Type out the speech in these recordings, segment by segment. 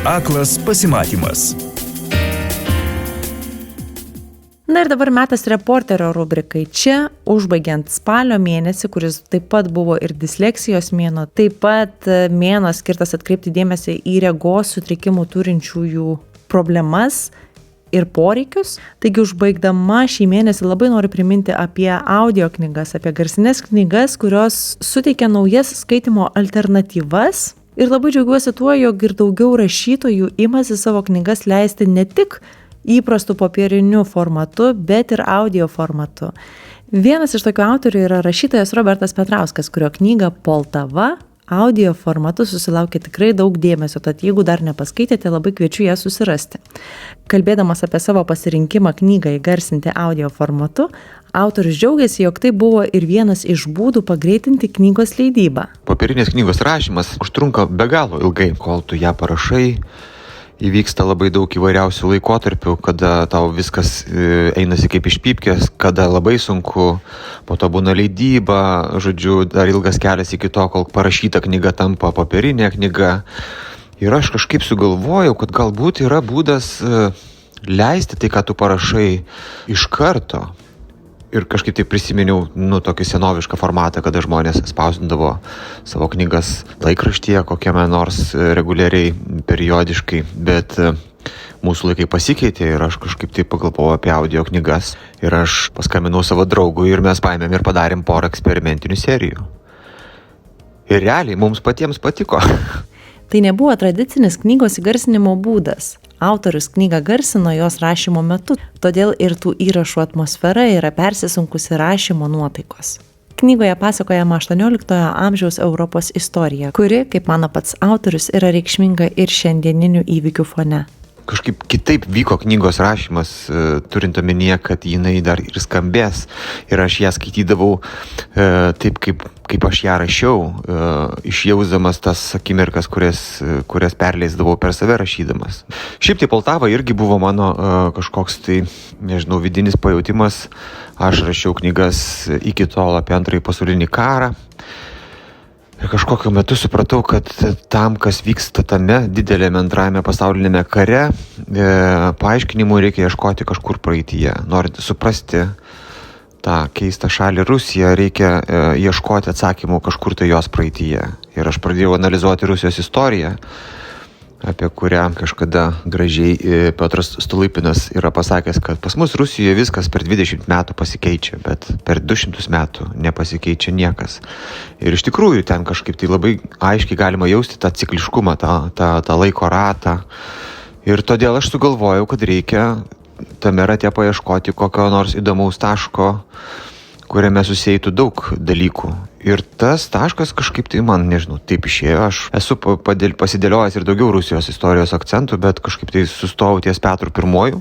Aklas pasimatymas. Na ir dabar metas reporterio rubrikai. Čia, užbaigiant spalio mėnesį, kuris taip pat buvo ir disleksijos mėnuo, taip pat mėnuo skirtas atkreipti dėmesį į regos sutrikimų turinčiųjų problemas ir poreikius. Taigi, užbaigdama šį mėnesį labai noriu priminti apie audio knygas, apie garsinės knygas, kurios suteikia naujas skaitimo alternatyvas. Ir labai džiaugiuosi tuo, jog ir daugiau rašytojų imasi savo knygas leisti ne tik įprastų popieriniu formatu, bet ir audio formatu. Vienas iš tokių autorių yra rašytojas Robertas Petrauskas, kurio knyga Poltava audio formatu susilaukė tikrai daug dėmesio, tad jeigu dar nepaskaitėte, labai kviečiu ją susirasti. Kalbėdamas apie savo pasirinkimą knygą įgarsinti audio formatu, autorius džiaugiasi, jog tai buvo ir vienas iš būdų pagreitinti knygos leidybą. Popierinės knygos rašymas užtrunka be galo ilgai, kol tu ją parašai. Įvyksta labai daug įvairiausių laikotarpių, kada tau viskas einasi kaip iš pypkės, kada labai sunku, po to būna leidyba, žodžiu, dar ilgas kelias iki to, kol parašyta knyga tampa popierinė knyga. Ir aš kažkaip sugalvojau, kad galbūt yra būdas leisti tai, ką tu parašai iš karto. Ir kažkaip tai prisiminiau, tokį senovišką formatą, kada žmonės spausdindavo savo knygas laikraštyje, kokiame nors reguliariai, periodiškai, bet mūsų laikai pasikeitė ir aš kažkaip tai pagalvojau apie audio knygas ir aš paskambinau savo draugui ir mes paėmėm ir padarėm porą eksperimentinių serijų. Ir realiai mums patiems patiko. Tai nebuvo tradicinis knygos įgarsinimo būdas. Autorius knygą garsino jos rašymo metu, todėl ir tų įrašų atmosfera yra persisunkusi rašymo nuotaikos. Knygoje pasakojama 18 amžiaus Europos istorija, kuri, kaip mano pats autorius, yra reikšminga ir šiandieninių įvykių fone. Kažkaip kitaip vyko knygos rašymas, turint omenyje, kad jinai dar ir skambės. Ir aš ją skaitydavau taip, kaip aš ją rašiau, išjausdamas tas akimirkas, kurias perleisdavau per save rašydamas. Šiaip tai Poltava irgi buvo mano kažkoks tai, vidinis pajautimas. Aš rašiau knygas iki tol apie Antrąjį pasaulinį karą. Ir kažkokiu metu supratau, kad tam, kas vyksta tame didelėme Antrajame pasaulinėme kare, paaiškinimų reikia ieškoti kažkur praeityje. Norint suprasti tą keistą šalį Rusiją, reikia ieškoti atsakymų kažkur tai jos praeityje. Ir aš pradėjau analizuoti Rusijos istoriją, apie kurią kažkada gražiai Piotras Stolypinas yra pasakęs, kad pas mus Rusijoje viskas per 20 metų pasikeičia, bet per 200 metų nepasikeičia niekas. Ir iš tikrųjų ten kažkaip tai labai aiškiai galima jausti tą cikliškumą, tą laiko ratą. Ir todėl aš sugalvojau, kad reikia tame rate paieškoti kokio nors įdomaus taško, kuriame susietų daug dalykų. Ir tas taškas kažkaip tai man, taip išėjo. Aš esu pasidėliojęs ir daugiau Rusijos istorijos akcentų, bet kažkaip tai sustojau ties Petru I,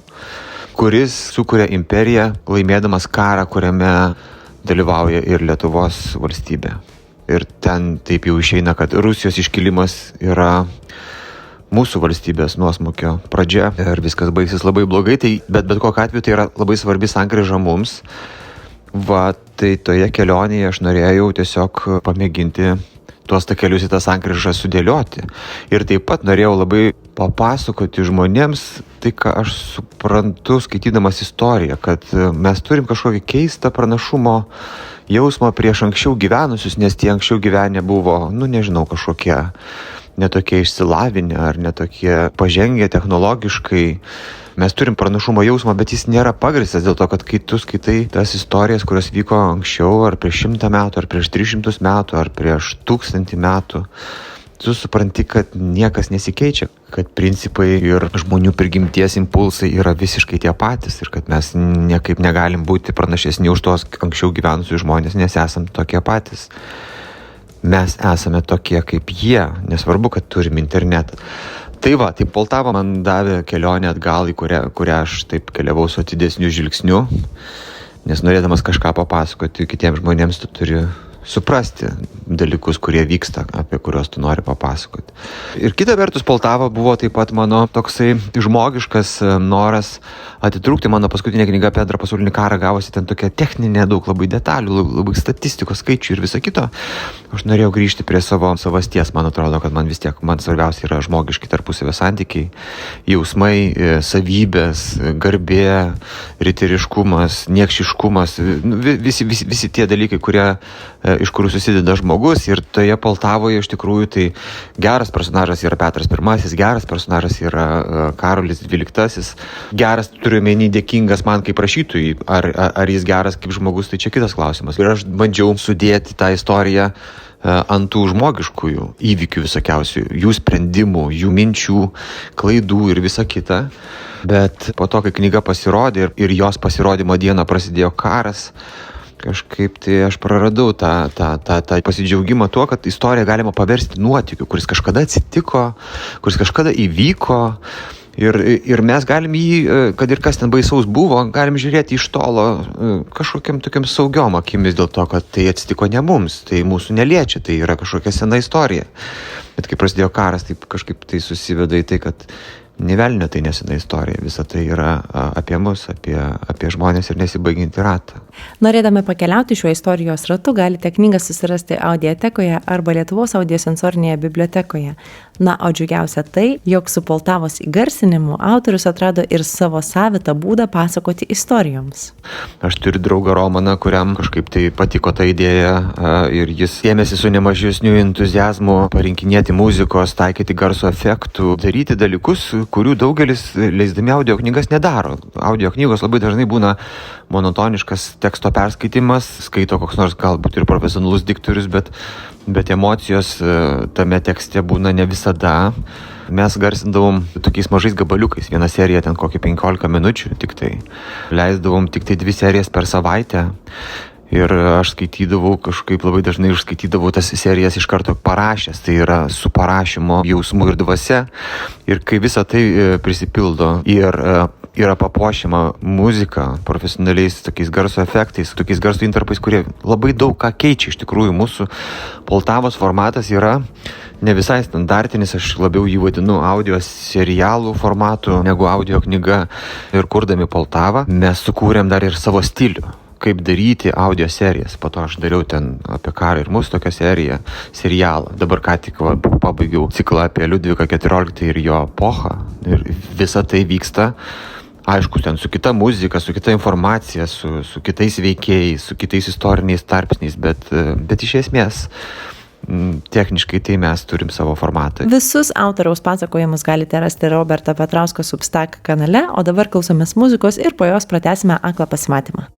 kuris sukuria imperiją, laimėdamas karą, kuriame dalyvauja ir Lietuvos valstybė. Ir ten taip jau išeina, kad Rusijos iškilimas yra mūsų valstybės nuosmukio pradžia ir viskas baigsis labai blogai, bet kokiu atveju tai yra labai svarbi sankryža mums. Tai toje kelionėje aš norėjau tiesiog pamėginti tuos takelius į tą sankryžą sudėlioti. Ir taip pat norėjau labai papasakoti žmonėms tai, ką aš suprantu skaitydamas istoriją, kad mes turim kažkokį keistą pranašumo jausmą prieš anksčiau gyvenusius, nes tie anksčiau gyvenę buvo, kažkokie netokie išsilavinę ar netokie pažengę technologiškai. Mes turim pranašumo jausmą, bet jis nėra pagrįstas dėl to, kad kai tu skaitai tas istorijas, kurios vyko anksčiau, ar prieš 100 metų, ar prieš 300 metų, ar prieš 1000 metų, tu supranti, kad niekas nesikeičia, kad principai ir žmonių prigimties impulsai yra visiškai tie patys ir kad mes niekaip negalim būti pranašesni už tos anksčiau gyvenusius žmonės, nes esam tokie patys. Mes esame tokie kaip jie, nesvarbu, kad turim internetą. Tai Poltava man davė kelionę atgal, į kurią aš taip keliavau su atidesniu žvilgsniu, nes norėdamas kažką papasakoti kitiems žmonėms, tu turi suprasti dalykus, kurie vyksta, apie kuriuos tu nori papasakoti. Ir kita vertus, Poltava buvo taip pat mano toksai žmogiškas noras atitrūkti. Mano paskutinė knyga apie Antrą pasaulinį karą gavosi ten tokia techninė, daug labai detalių, labai statistikos, skaičių ir visa kito. Aš norėjau grįžti prie savo savasties. Man atrodo, kad man vis tiek, man svarbiausia yra žmogiški tarpusavio santykiai, jausmai, savybės, garbė, riteriškumas, niekšiškumas, visi tie dalykai, iš kurių susideda žmogus. Ir toje Poltavoje iš tikrųjų tai geras personažas yra Petras I, geras personažas yra Karolis XII, geras, turiu menį, dėkingas man kaip rašytojui, ar jis geras kaip žmogus, tai čia kitas klausimas. Ir aš bandžiau sudėti tą istoriją ant tų žmogiškųjų įvykių visokiausių, jų sprendimų, jų minčių, klaidų ir visa kita. Bet po to, kai knyga pasirodė ir jos pasirodymo dieną prasidėjo karas, kažkaip tai aš praradau tą pasidžiaugimą tuo, kad istoriją galima paversti nuotykiu, kuris kažkada atsitiko, kuris kažkada įvyko. Ir mes galim jį, kad ir kas ten baisaus buvo, galim žiūrėti iš tolo kažkokiam tokiam saugiom akimis dėl to, kad tai atsitiko ne mums, tai mūsų neliečia, tai yra kažkokia sena istorija. Bet kai prasidėjo karas, tai kažkaip tai susiveda į tai, kad nė velnio tai nesena istorija, visa tai yra apie mus, apie žmonės ir nesibaigiantį ratą. Norėdami pakeliauti šiuo istorijos ratu, galite knygą susirasti audiotekoje arba Lietuvos audiosensorinėje bibliotekoje. Na, o džiugiausia tai, jog su Poltavos įgarsinimu autorius atrado ir savo savitą būdą pasakoti istorijoms. Aš turiu draugą Romaną, kuriam kažkaip tai patiko ta idėja ir jis ėmėsi su nemažesniu entuziazmu parinkinėti muzikos, taikyti garso efektų, daryti dalykus, kurių daugelis leisdami audio knygas nedaro. Audio knygos labai dažnai būna monotoniškas teksto perskaitimas, skaito koks nors galbūt ir profesionalus diktorius, bet emocijos tame tekste būna ne visada. Mes garsindavom tokiais mažais gabaliukais, vieną seriją ten kokį 15 minučių tik tai. Leisdavom tik tai 2 serijas per savaitę. Ir aš skaitydavau, kažkaip labai dažnai užskaitydavau tas serijas iš karto parašęs, tai yra su parašymo jausmu ir dvasia. Ir kai visa tai prisipildo ir yra papuošiama muzika, profesionaliais tokiais garso efektais, tokiais garso intarpais, kurie labai daug ką keičia iš tikrųjų. Mūsų Poltavos formatas yra ne visai standartinis, aš labiau jį vadinu audio serialų formatu negu audio knyga. Ir kurdami Poltavą mes sukūrėm dar ir savo stilių, kaip daryti audio serijas. Po to aš dariau ten apie karą ir mus tokią serialą. Dabar ką tik pabaigiau ciklą apie Liudviką XIV ir jo epochą. Ir visa tai vyksta, aišku, ten su kita muzika, su kita informacija, su kitais veikėjais, su kitais istoriniais tarpsniais, bet iš esmės techniškai tai mes turim savo formatą. Visus autoriaus pasakojimus galite rasti Roberto Petrausko Substack kanale, o dabar klausomės muzikos ir po jos pratęsime aklą pasimatymą.